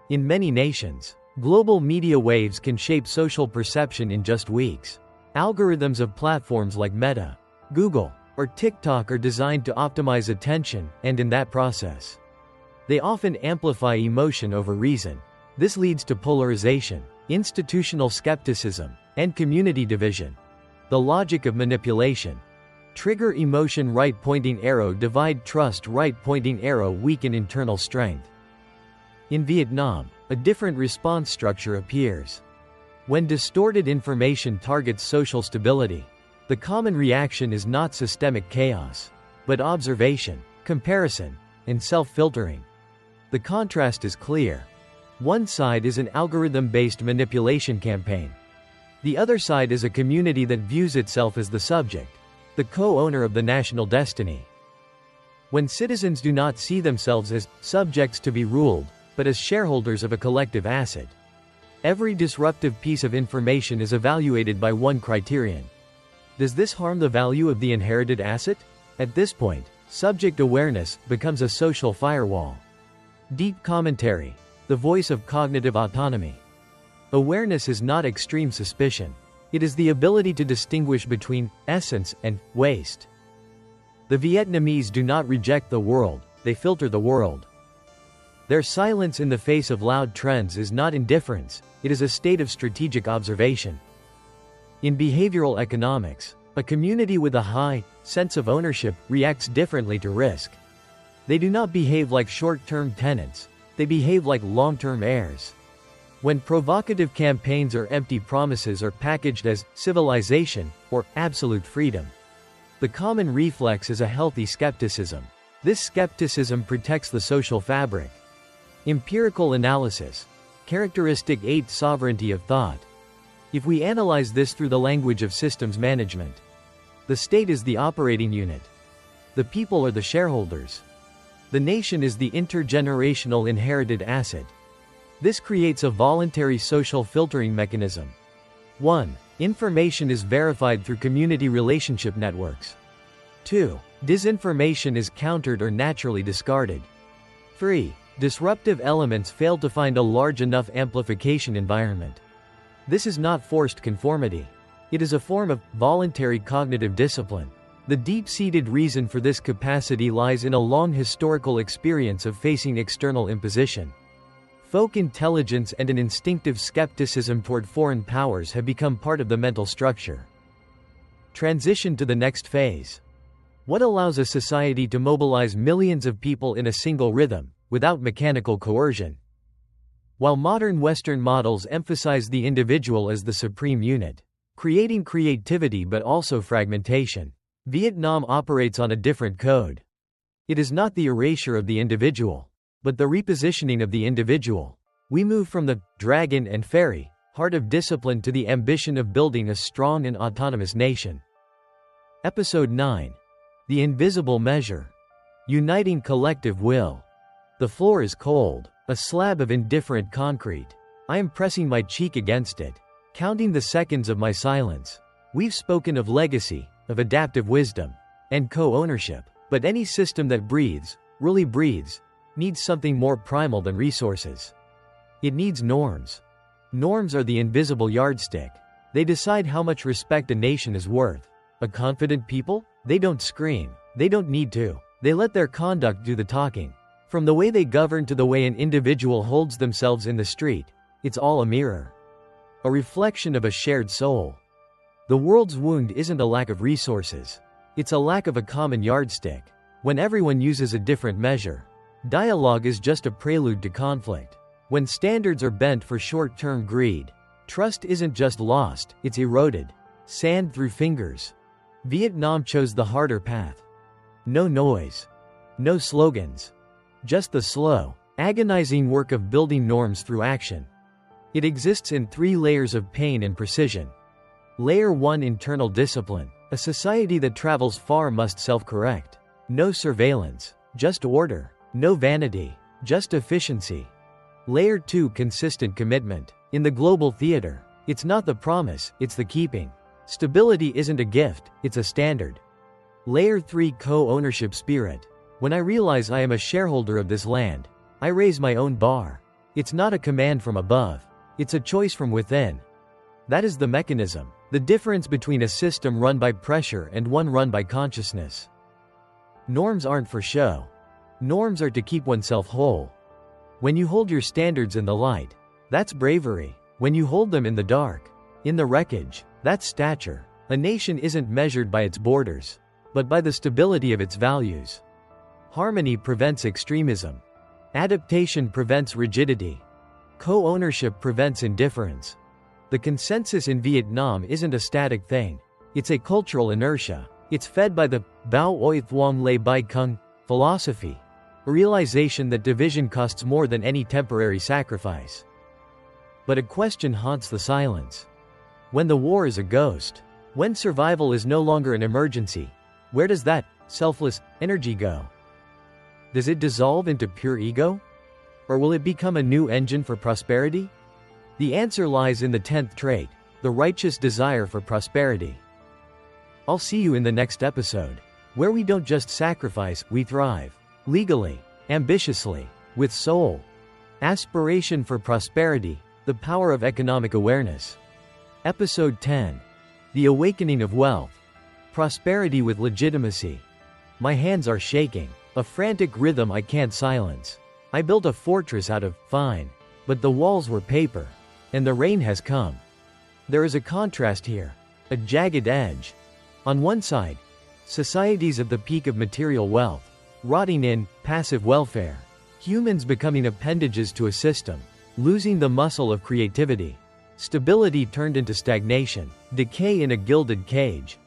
In many nations, global media waves can shape social perception in just weeks. Algorithms of platforms like Meta, Google, or TikTok are designed to optimize attention, and in that process, they often amplify emotion over reason. This leads to polarization, institutional skepticism, and community division. The logic of manipulation. Trigger emotion, right pointing arrow, divide trust, right pointing arrow, weaken internal strength. In Vietnam, a different response structure appears. When distorted information targets social stability, the common reaction is not systemic chaos, but observation, comparison, and self-filtering. The contrast is clear. One side is an algorithm-based manipulation campaign. The other side is a community that views itself as the subject, the co-owner of the national destiny. When citizens do not see themselves as subjects to be ruled, but as shareholders of a collective asset, every disruptive piece of information is evaluated by one criterion: does this harm the value of the inherited asset? At this point, subject awareness becomes a social firewall. Deep commentary. The voice of cognitive autonomy. Awareness is not extreme suspicion. It is the ability to distinguish between essence and waste. The Vietnamese do not reject the world, they filter the world. Their silence in the face of loud trends is not indifference, it is a state of strategic observation. In behavioral economics, a community with a high sense of ownership reacts differently to risk. They do not behave like short-term tenants, they behave like long-term heirs. When provocative campaigns or empty promises are packaged as civilization or absolute freedom, the common reflex is a healthy skepticism. This skepticism protects the social fabric. Empirical analysis. Characteristic 8: Sovereignty of thought. If we analyze this through the language of systems management, the state is the operating unit. The people are the shareholders. The nation is the intergenerational inherited asset. This creates a voluntary social filtering mechanism. 1. Information is verified through community relationship networks. 2. Disinformation is countered or naturally discarded. 3. Disruptive elements fail to find a large enough amplification environment. This is not forced conformity. It is a form of voluntary cognitive discipline. The deep-seated reason for this capacity lies in a long historical experience of facing external imposition. Folk intelligence and an instinctive skepticism toward foreign powers have become part of the mental structure. Transition to the next phase. What allows a society to mobilize millions of people in a single rhythm, without mechanical coercion? While modern Western models emphasize the individual as the supreme unit, creating creativity but also fragmentation, Vietnam operates on a different code. It is not the erasure of the individual, but the repositioning of the individual. We move from the dragon and fairy heart of discipline to the ambition of building a strong and autonomous nation. Episode 9. The invisible measure. Uniting collective will. The floor is cold, a slab of indifferent concrete. I am pressing my cheek against it, counting the seconds of my silence. We've spoken of legacy, of adaptive wisdom, and co-ownership. But any system that breathes, really breathes, needs something more primal than resources. It needs norms. Norms are the invisible yardstick. They decide how much respect a nation is worth. A confident people? They don't scream. They don't need to. They let their conduct do the talking. From the way they govern to the way an individual holds themselves in the street, it's all a mirror. A reflection of a shared soul. The world's wound isn't a lack of resources. It's a lack of a common yardstick. When everyone uses a different measure, dialogue is just a prelude to conflict. When standards are bent for short-term greed, trust isn't just lost, it's eroded. Sand through fingers. Vietnam chose the harder path. No noise. No slogans. Just the slow, agonizing work of building norms through action. It exists in 3 layers of pain and precision. Layer 1: internal discipline. A society that travels far must self-correct. No surveillance, just order. No vanity, just efficiency. Layer 2: consistent commitment. In the global theater, it's not the promise, it's the keeping. Stability isn't a gift, it's a standard. Layer 3: co-ownership spirit. When I realize I am a shareholder of this land, I raise my own bar. It's not a command from above, it's a choice from within. That is the mechanism, the difference between a system run by pressure and one run by consciousness. Norms aren't for show. Norms are to keep oneself whole. When you hold your standards in the light, that's bravery. When you hold them in the dark, in the wreckage, that's stature. A nation isn't measured by its borders, but by the stability of its values. Harmony prevents extremism. Adaptation prevents rigidity. Co-ownership prevents indifference. The consensus in Vietnam isn't a static thing. It's a cultural inertia. It's fed by the Bao Oi Thuong Le Bai Kung philosophy, a realization that division costs more than any temporary sacrifice. But a question haunts the silence. When the war is a ghost, when survival is no longer an emergency, where does that selfless energy go? Does it dissolve into pure ego? Or will it become a new engine for prosperity? The answer lies in the 10th trait, the righteous desire for prosperity. I'll see you in the next episode, where we don't just sacrifice, we thrive. Legally, ambitiously, with soul. Aspiration for prosperity, the power of economic awareness. Episode 10. The awakening of wealth. Prosperity with legitimacy. My hands are shaking, a frantic rhythm I can't silence. I built a fortress out of fine, but the walls were paper, and the rain has come. There is a contrast here, a jagged edge. On one side, societies at the peak of material wealth, rotting in passive welfare, humans becoming appendages to a system, losing the muscle of creativity. Stability turned into stagnation, decay in a gilded cage.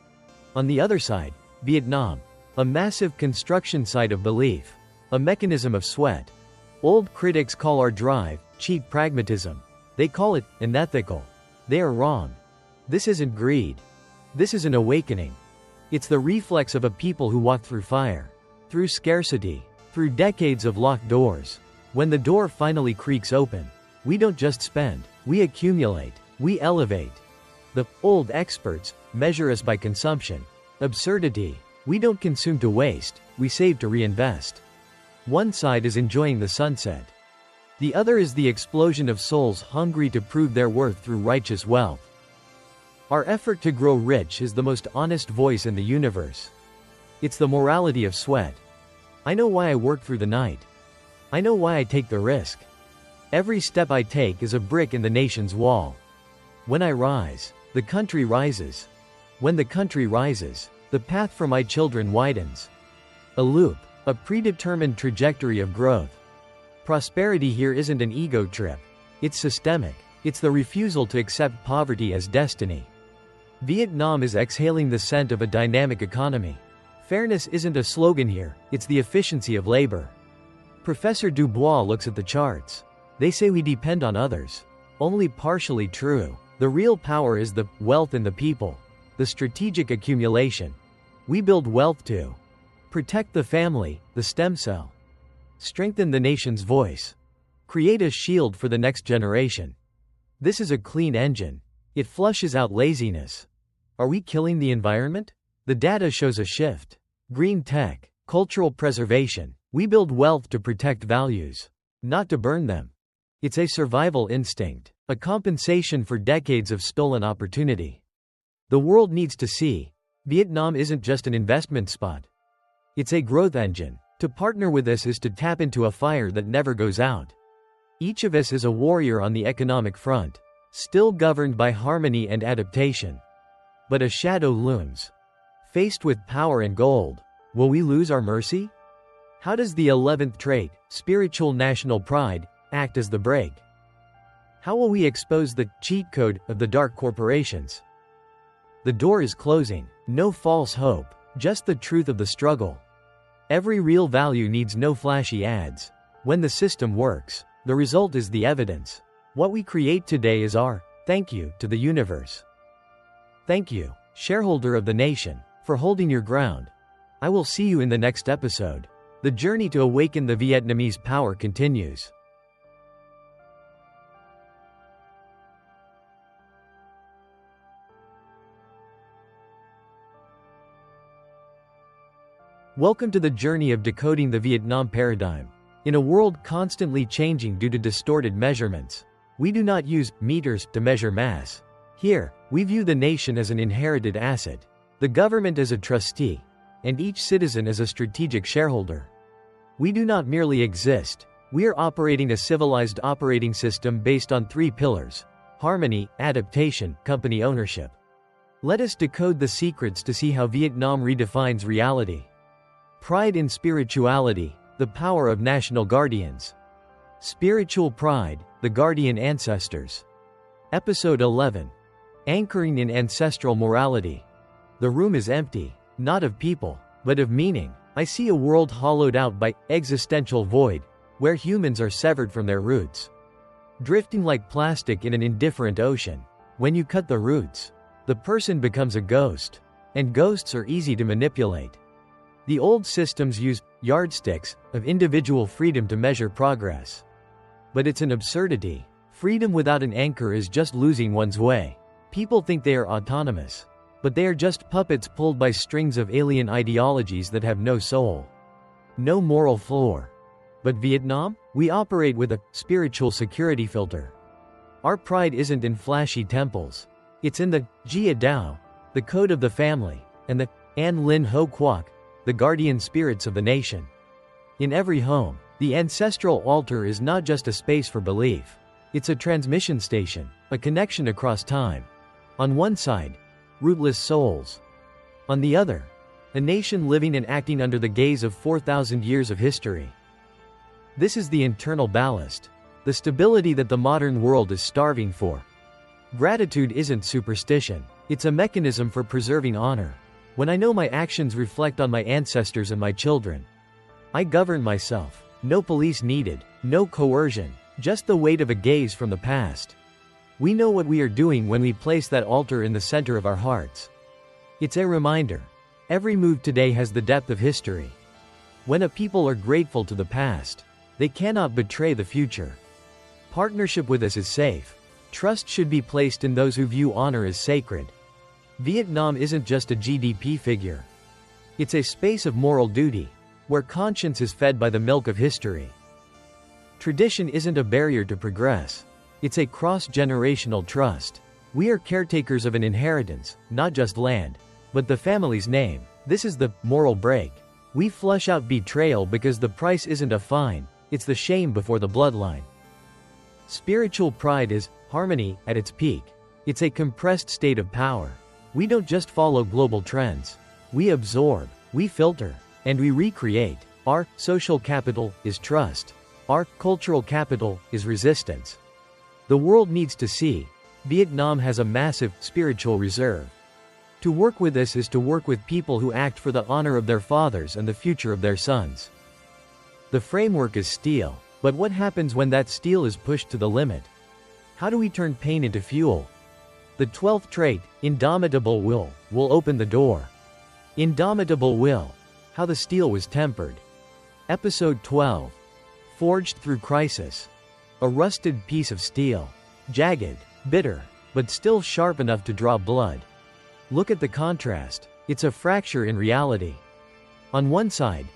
On the other side, Vietnam, a massive construction site of belief, a mechanism of sweat. Old critics call our drive cheap pragmatism. They call it unethical. They are wrong. This isn't greed. This is an awakening. It's the reflex of a people who walk through fire, through scarcity, through decades of locked doors. When the door finally creaks open, we don't just spend, we accumulate, we elevate. The old experts measure us by consumption. Absurdity. We don't consume to waste, we save to reinvest. One side is enjoying the sunset. The other is the explosion of souls hungry to prove their worth through righteous wealth. Our effort to grow rich is the most honest voice in the universe. It's the morality of sweat. I know why I work through the night. I know why I take the risk. Every step I take is a brick in the nation's wall. When I rise, the country rises. When the country rises, the path for my children widens. A loop, a predetermined trajectory of growth. Prosperity here isn't an ego trip. It's systemic. It's the refusal to accept poverty as destiny. Vietnam is exhaling the scent of a dynamic economy. Fairness isn't a slogan here, it's the efficiency of labor. Professor Dubois looks at the charts. They say we depend on others. Only partially true. The real power is the wealth in the people. The strategic accumulation. We build wealth to protect the family, the stem cell. Strengthen the nation's voice. Create a shield for the next generation. This is a clean engine. It flushes out laziness. Are we killing the environment? The data shows a shift. Green tech, cultural preservation. We build wealth to protect values, not to burn them. It's a survival instinct, a compensation for decades of stolen opportunity. The world needs to see Vietnam isn't just an investment spot. It's a growth engine. To partner with us is to tap into a fire that never goes out. Each of us is a warrior on the economic front, still governed by harmony and adaptation. But a shadow looms. Faced with power and gold, will we lose our mercy? How does the 11th trait, spiritual national pride, act as the brake? How will we expose the cheat code of the dark corporations? The door is closing. No false hope, just the truth of the struggle. Every real value needs no flashy ads. When the system works, the result is the evidence. What we create today is our thank you to the universe. Thank you, shareholder of the nation, for holding your ground. I will see you in the next episode. The journey to awaken the Vietnamese power continues. Welcome to the journey of decoding the Vietnam paradigm. In a world constantly changing due to distorted measurements, we do not use meters to measure mass. Here, we view the nation as an inherited asset, the government as a trustee, and each citizen as a strategic shareholder. We do not merely exist, we are operating a civilized operating system based on 3 pillars: harmony, adaptation, company ownership. Let us decode the secrets to see how Vietnam redefines reality. Pride in spirituality, the power of national guardians. Spiritual pride, the guardian ancestors. Episode 11. Anchoring in ancestral morality. The room is empty, not of people, but of meaning. I see a world hollowed out by existential void, where humans are severed from their roots. Drifting like plastic in an indifferent ocean. When you cut the roots, the person becomes a ghost. And ghosts are easy to manipulate. The old systems use yardsticks of individual freedom to measure progress. But it's an absurdity. Freedom without an anchor is just losing one's way. People think they are autonomous, but they are just puppets pulled by strings of alien ideologies that have no soul, no moral floor. But Vietnam? We operate with a spiritual security filter. Our pride isn't in flashy temples. It's in the Jia Dao, the code of the family, and the An Lin Ho Quoc, the guardian spirits of the nation. In every home, the ancestral altar is not just a space for belief. It's a transmission station, a connection across time. On one side, rootless souls. On the other, a nation living and acting under the gaze of 4,000 years of history. This is the internal ballast, the stability that the modern world is starving for. Gratitude isn't superstition, it's a mechanism for preserving honor. When I know my actions reflect on my ancestors and my children, I govern myself. No police needed, no coercion, just the weight of a gaze from the past. We know what we are doing when we place that altar in the center of our hearts. It's a reminder. Every move today has the depth of history. When a people are grateful to the past, they cannot betray the future. Partnership with us is safe. Trust should be placed in those who view honor as sacred. Vietnam isn't just a GDP figure. It's a space of moral duty, where conscience is fed by the milk of history. Tradition isn't a barrier to progress. It's a cross-generational trust. We are caretakers of an inheritance, not just land, but the family's name. This is the moral break. We flush out betrayal because the price isn't a fine, it's the shame before the bloodline. Spiritual pride is harmony at its peak. It's a compressed state of power. We don't just follow global trends. We absorb, we filter, and we recreate. Our social capital is trust. Our cultural capital is resistance. The world needs to see Vietnam has a massive spiritual reserve. To work with this is to work with people who act for the honor of their fathers and the future of their sons. The framework is steel, but what happens when that steel is pushed to the limit? How do we turn pain into fuel? The 12th trait, indomitable will open the door. Indomitable will. How the steel was tempered. Episode 12. Forged through crisis. A rusted piece of steel. Jagged, bitter, but still sharp enough to draw blood. Look at the contrast. It's a fracture in reality. On one side,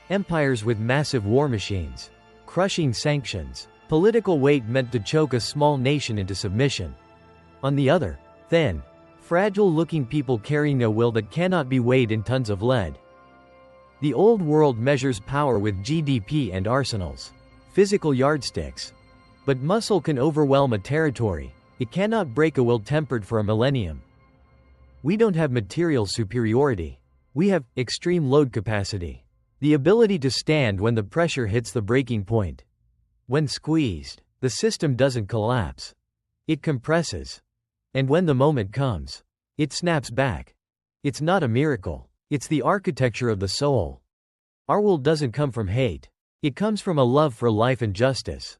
empires with massive war machines, crushing sanctions, Political weight meant to choke a small nation into submission. On the other, thin, fragile-looking people carrying a will that cannot be weighed in tons of lead. The old world measures power with GDP and arsenals, physical yardsticks. But muscle can overwhelm a territory. It cannot break a will tempered for a millennium. We don't have material superiority. We have extreme load capacity. The ability to stand when the pressure hits the breaking point. When squeezed, the system doesn't collapse. It compresses. And when the moment comes, it snaps back. It's not a miracle. It's the architecture of the soul. Our will doesn't come from hate. It comes from a love for life and justice.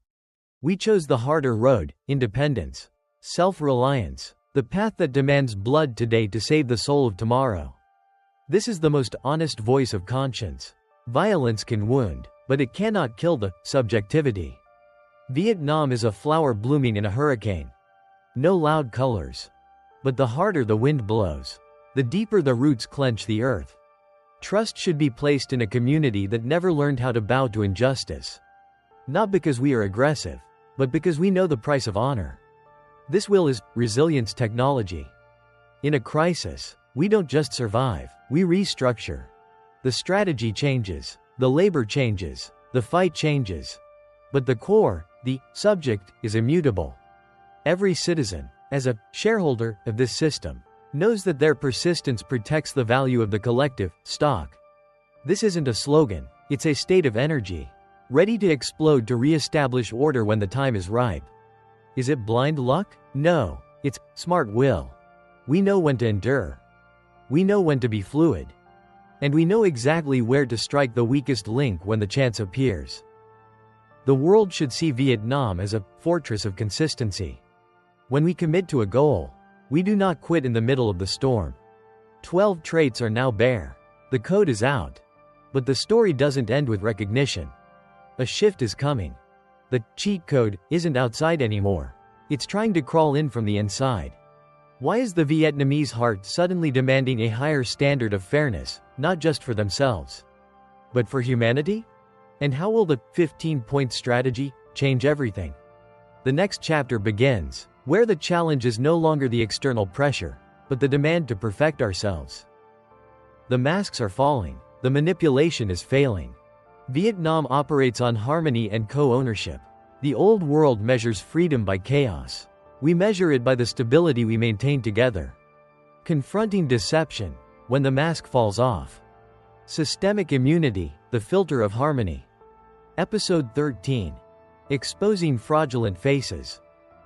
We chose the harder road, independence, self-reliance, the path that demands blood today to save the soul of tomorrow. This is the most honest voice of conscience. Violence can wound, but it cannot kill the subjectivity. Vietnam is a flower blooming in a hurricane. No loud colors. But the harder the wind blows, the deeper the roots clench the earth. Trust should be placed in a community that never learned how to bow to injustice. Not because we are aggressive, but because we know the price of honor. This will is resilience technology. In a crisis, we don't just survive, we restructure. The strategy changes, the labor changes, the fight changes. But the core, the subject, is immutable. Every citizen, as a shareholder of this system, knows that their persistence protects the value of the collective stock. This isn't a slogan, it's a state of energy, ready to explode to re-establish order when the time is ripe. Is it blind luck? No, it's smart will. We know when to endure. We know when to be fluid. And we know exactly where to strike the weakest link when the chance appears. The world should see Vietnam as a fortress of consistency. When we commit to a goal, we do not quit in the middle of the storm. 12 traits are now bare. The code is out. But the story doesn't end with recognition. A shift is coming. The cheat code isn't outside anymore. It's trying to crawl in from the inside. Why is the Vietnamese heart suddenly demanding a higher standard of fairness, not just for themselves, but for humanity? And how will the 15-point strategy change everything? The next chapter begins, where the challenge is no longer the external pressure, but the demand to perfect ourselves. The masks are falling. The manipulation is failing. Vietnam operates on harmony and co-ownership. The old world measures freedom by chaos. We measure it by the stability we maintain together. Confronting deception, when the mask falls off. Systemic immunity, the filter of harmony. Episode 13. Exposing fraudulent faces.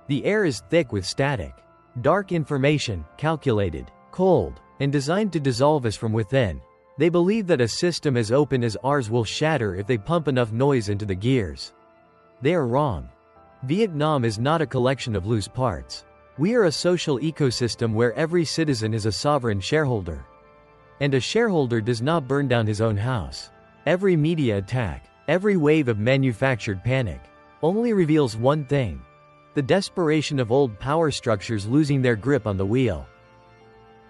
The air is thick with static. Dark information, calculated, cold, and designed to dissolve us from within. They believe that a system as open as ours will shatter if they pump enough noise into the gears. They are wrong. Vietnam is not a collection of loose parts. We are a social ecosystem where every citizen is a sovereign shareholder. And a shareholder does not burn down his own house. Every media attack, every wave of manufactured panic, only reveals one thing: the desperation of old power structures losing their grip on the wheel.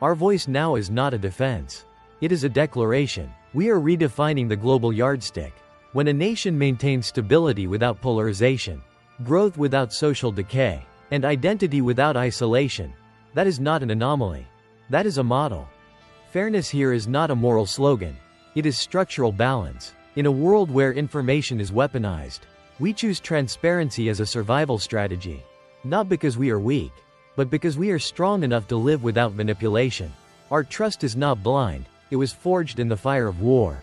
Our voice now is not a defense. It is a declaration. We are redefining the global yardstick. When a nation maintains stability without polarization, growth without social decay, and identity without isolation, that is not an anomaly. That is a model. Fairness here is not a moral slogan. It is structural balance. In a world where information is weaponized, we choose transparency as a survival strategy. Not because we are weak, but because we are strong enough to live without manipulation. Our trust is not blind. It was forged in the fire of war,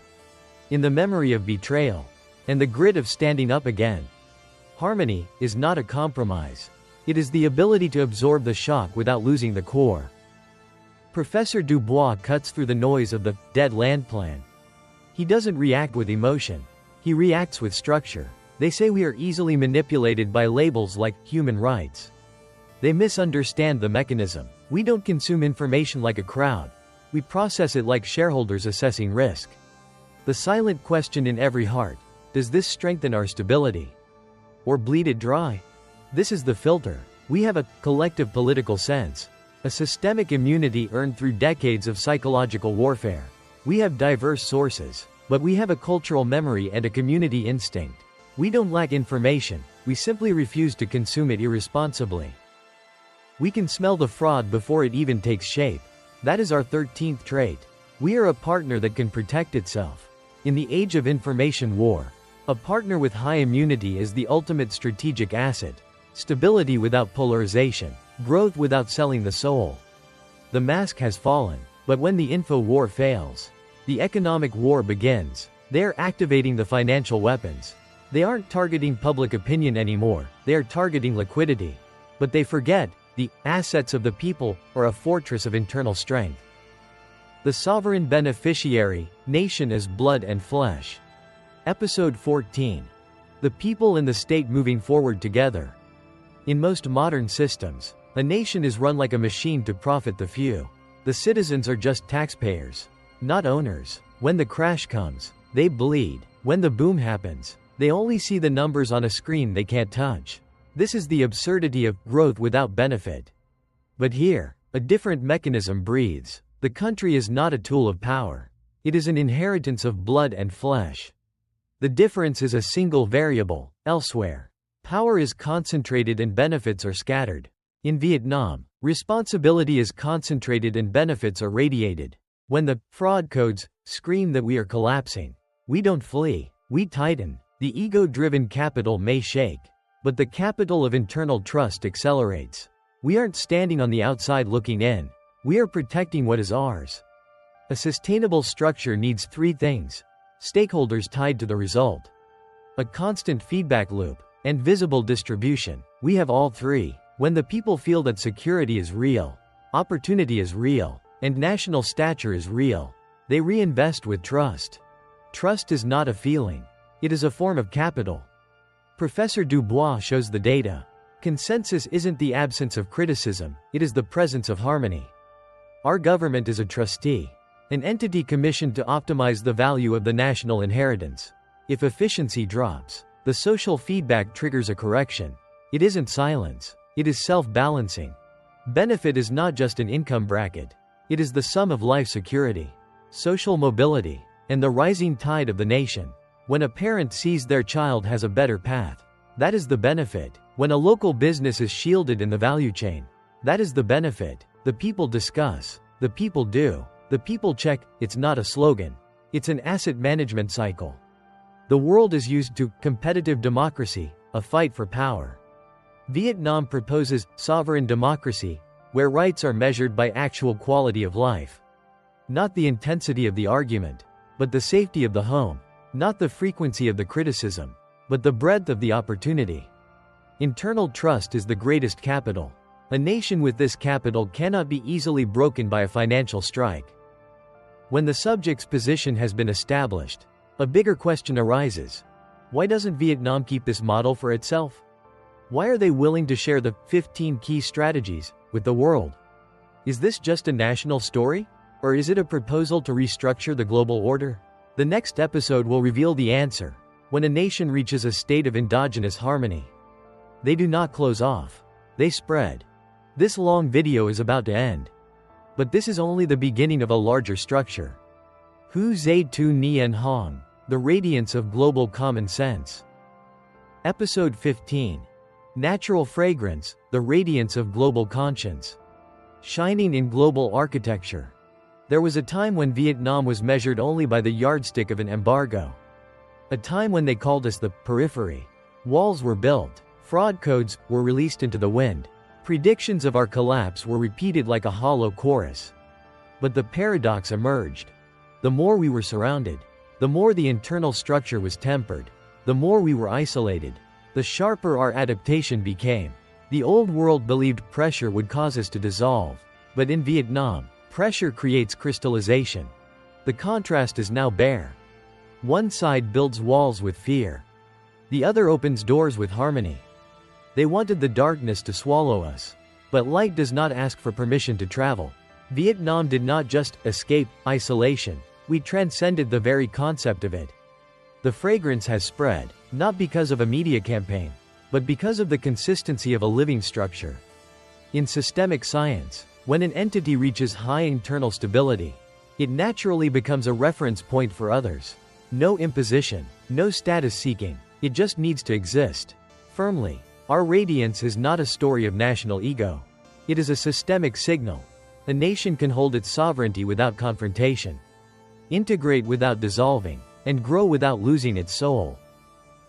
in the memory of betrayal, and the grit of standing up again. Harmony is not a compromise. It is the ability to absorb the shock without losing the core. Professor Dubois cuts through the noise of the dead land plan. He doesn't react with emotion. He reacts with structure. They say we are easily manipulated by labels like human rights. They misunderstand the mechanism. We don't consume information like a crowd. We process it like shareholders assessing risk. The silent question in every heart: does this strengthen our stability, or bleed it dry? This is the filter. We have a collective political sense, a systemic immunity earned through decades of psychological warfare. We have diverse sources, but we have a cultural memory and a community instinct. We don't lack information, we simply refuse to consume it irresponsibly. We can smell the fraud before it even takes shape. That is our 13th trait. We are a partner that can protect itself. In the age of information war, a partner with high immunity is the ultimate strategic asset. Stability without polarization, growth without selling the soul. The mask has fallen, but when the info war fails, the economic war begins. They are activating the financial weapons. They aren't targeting public opinion anymore, they are targeting liquidity. But they forget, the assets of the people are a fortress of internal strength. The sovereign beneficiary, nation as blood and flesh. Episode 14. The people and the state moving forward together. In most modern systems, a nation is run like a machine to profit the few. The citizens are just taxpayers, not owners. When the crash comes, they bleed. When the boom happens, they only see the numbers on a screen they can't touch. This is the absurdity of growth without benefit. But here, a different mechanism breathes. The country is not a tool of power. It is an inheritance of blood and flesh. The difference is a single variable. Elsewhere, power is concentrated and benefits are scattered. In Vietnam, responsibility is concentrated and benefits are radiated. When the fraud codes scream that we are collapsing, we don't flee, we tighten. The ego-driven capital may shake, but the capital of internal trust accelerates. We aren't standing on the outside looking in. We are protecting what is ours. A sustainable structure needs three things: stakeholders tied to the result, a constant feedback loop, and visible distribution. We have all three. When the people feel that security is real, opportunity is real, and national stature is real, they reinvest with trust. Trust is not a feeling. It is a form of capital. Professor Dubois shows the data. Consensus isn't the absence of criticism, it is the presence of harmony. Our government is a trustee, an entity commissioned to optimize the value of the national inheritance. If efficiency drops, the social feedback triggers a correction. It isn't silence, it is self-balancing. Benefit is not just an income bracket. It is the sum of life security, social mobility, and the rising tide of the nation. When a parent sees their child has a better path, that is the benefit. When a local business is shielded in the value chain, that is the benefit. The people discuss, the people do, the people check. It's not a slogan. It's an asset management cycle. The world is used to competitive democracy, a fight for power. Vietnam proposes sovereign democracy, where rights are measured by actual quality of life. Not the intensity of the argument, but the safety of the home. Not the frequency of the criticism, but the breadth of the opportunity. Internal trust is the greatest capital. A nation with this capital cannot be easily broken by a financial strike. When the subject's position has been established, a bigger question arises. Why doesn't Vietnam keep this model for itself? Why are they willing to share the 15 key strategies with the world? Is this just a national story? Or is it a proposal to restructure the global order? The next episode will reveal the answer. When a nation reaches a state of endogenous harmony, they do not close off, they spread. This long video is about to end. But this is only the beginning of a larger structure. Hu Zai Tu Nien Hong, the radiance of global common sense. Episode 15. Natural fragrance, the radiance of global conscience. Shining in global architecture. There was a time when Vietnam was measured only by the yardstick of an embargo. A time when they called us the periphery. Walls were built. Fraud codes were released into the wind. Predictions of our collapse were repeated like a hollow chorus. But the paradox emerged. The more we were surrounded, the more the internal structure was tempered. The more we were isolated, the sharper our adaptation became. The old world believed pressure would cause us to dissolve. But in Vietnam, pressure creates crystallization. The contrast is now bare. One side builds walls with fear. The other opens doors with harmony. They wanted the darkness to swallow us. But light does not ask for permission to travel. Vietnam did not just escape isolation. We transcended the very concept of it. The fragrance has spread, not because of a media campaign, but because of the consistency of a living structure. In systemic science, when an entity reaches high internal stability, it naturally becomes a reference point for others. No imposition, no status seeking, it just needs to exist. firmly, our radiance is not a story of national ego. It is a systemic signal. A nation can hold its sovereignty without confrontation, integrate without dissolving, and grow without losing its soul.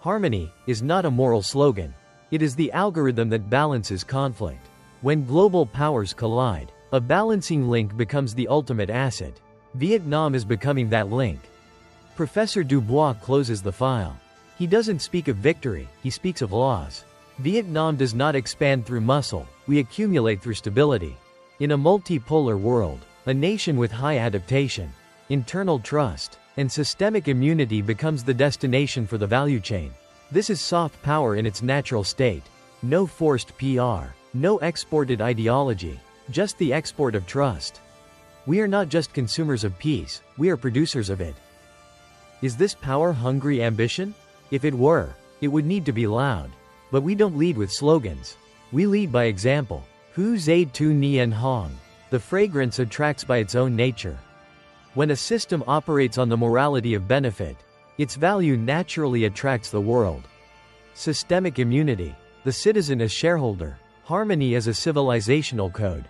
Harmony is not a moral slogan. It is the algorithm that balances conflict. When global powers collide, a balancing link becomes the ultimate asset. Vietnam is becoming that link. Professor Dubois closes the file. He doesn't speak of victory, he speaks of laws. Vietnam does not expand through muscle, we accumulate through stability. In a multipolar world, a nation with high adaptation, internal trust, and systemic immunity becomes the destination for the value chain. This is soft power in its natural state. No forced PR, no exported ideology, just the export of trust. We are not just consumers of peace, we are producers of it. Is this power-hungry ambition? If it were, it would need to be loud. But we don't lead with slogans. We lead by example. Hu zai tu nien hong. The fragrance attracts by its own nature. When a system operates on the morality of benefit, its value naturally attracts the world. Systemic immunity. The citizen as shareholder. Harmony as a civilizational code.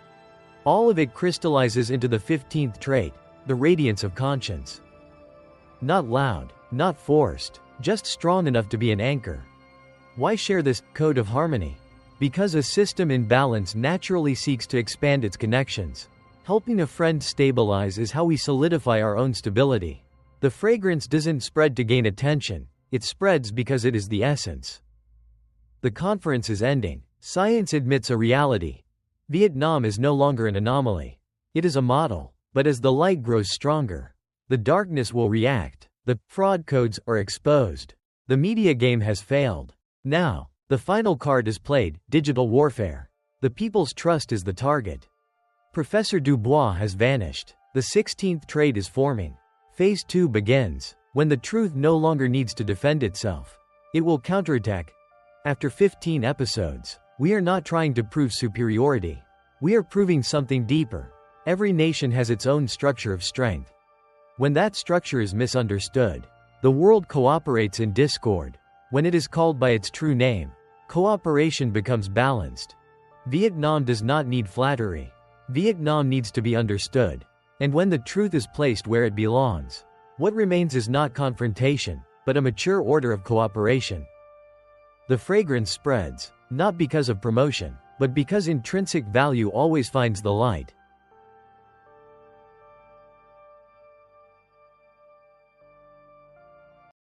All of it crystallizes into the 15th trait, the radiance of conscience. Not loud, not forced, just strong enough to be an anchor. Why share this code of harmony? Because a system in balance naturally seeks to expand its connections. Helping a friend stabilize is how we solidify our own stability. The fragrance doesn't spread to gain attention, it spreads because it is the essence. The conference is ending. Science admits a reality. Vietnam is no longer an anomaly. It is a model, but as the light grows stronger, the darkness will react. The fraud codes are exposed. The media game has failed. Now, the final card is played, digital warfare. The people's trust is the target. Professor Dubois has vanished. The 16th trait is forming. Phase 2 begins, when the truth no longer needs to defend itself. It will counterattack. After 15 episodes, we are not trying to prove superiority. We are proving something deeper. Every nation has its own structure of strength. When that structure is misunderstood, the world cooperates in discord. When it is called by its true name, cooperation becomes balanced. Vietnam does not need flattery. Vietnam needs to be understood. And when the truth is placed where it belongs, what remains is not confrontation, but a mature order of cooperation. The fragrance spreads, not because of promotion, but because intrinsic value always finds the light.